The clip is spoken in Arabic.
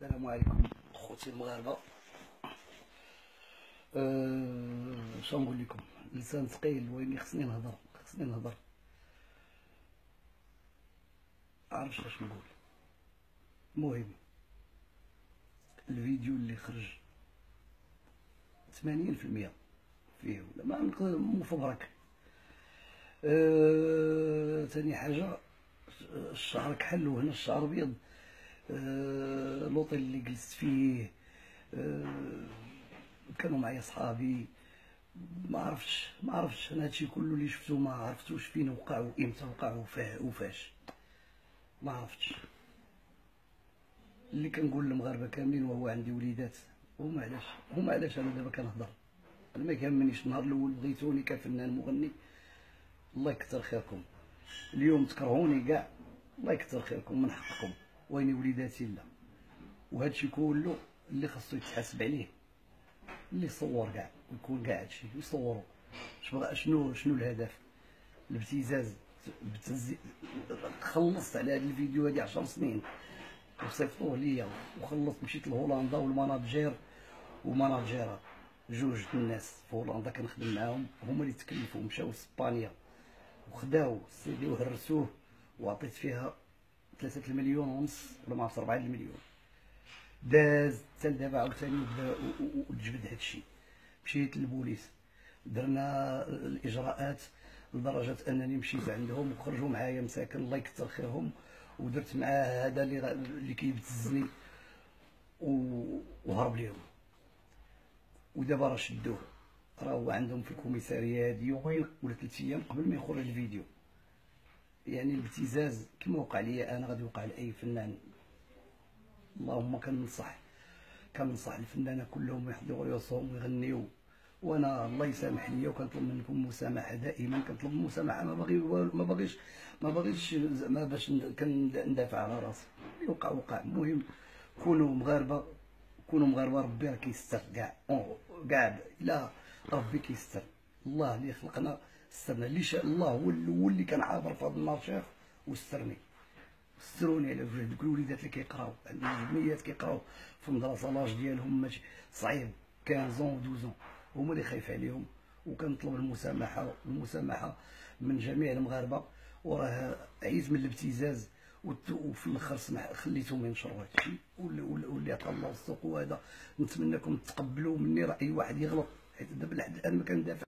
السلام عليكم خوتي المغاربه. شنو نقول لكم؟ لسان ثقيل ويني خصني نهضر. عارف اش نقول. المهم الفيديو اللي خرج 80% فيه ولا ما نقدر مفبرك. ثاني حاجه الشعر كحل وهنا الشعر ابيض. لوطيل اللي جلست فيه كانوا معايا صحابي. ما عرفتش انا هادشي كله اللي شفتو ما عرفتوش فين وقع وامتى وقع وفاش ما عرفتش. اللي كنقول للمغاربه كاملين وهو عندي وليدات، هما علاش انا دابا كنهضر. انا ما كيهمنيش النهار الاول بغيتوني كفنان مغني، الله يكثر خيركم. اليوم تكرهوني كاع، الله يكثر خيركم من حقكم. ويني وليداتي لا. وهادشي كله اللي خاصو يتحاسب عليه اللي صور كاع ويكون كاع هادشي يصوروا. شنو الهدف؟ الابتزاز. خلصت على هاد الفيديو هادي 10 سنين وصيفطوه ليا وخلصت. مشيت لهولندا والمناجير ومناجيرة جوج الناس في هولندا كنخدم معاهم، هما اللي تكلفوا مشاو لاسبانيا وخداو السيدي وهرسوه وعطيت فيها 3 المليون ونص ولا ما عرفت 4 المليون. داز حتى لدابا عاوتاني وتجبد هادشي. مشيت للبوليس درنا الاجراءات لدرجه انني مشيت عندهم وخرجوا معايا مساكن الله يكثر خيرهم، ودرت معاه هذا اللي كيبتزني وهرب ليهم. ودابا راه شدوه، راه هو عندهم في الكوميساريه هادي يومين ولا 3 ايام قبل ما يخرج الفيديو. يعني الابتزاز كما وقع لي انا غادي يوقع لاي فنان. اللهم كننصح الفنانه كلهم يحضروا راسهم ويغنيوا. وانا الله يسامح لي وكنطلب منكم المسامحه دائما، كنطلب المسامحه. ما باغيش زعما باش كندافع على راسي. اللي وقع. المهم كونوا مغاربه ربي راه كيستر كاع لا ربي كيستر. الله اللي خلقنا سترنا. اللي شاء الله هو اللي كان عابر في هذا النهار شاف وسترني. ستروني على وجه دوك الوليدات اللي كيقراو. عندي جمعيات كيقراو في المدرسه لاج ديالهم ماشي صعيب 15 و 12، هما اللي خايف عليهم. وكنطلب المسامحه من جميع المغاربه. وراه عييت من الابتزاز وفي الاخر خليتهم ينشروا هادشي واللي عطا الله السوق. وهذا نتمنىكم تقبلوا مني راه اي واحد يغلط، حيت دابا لحد الان ما كندافع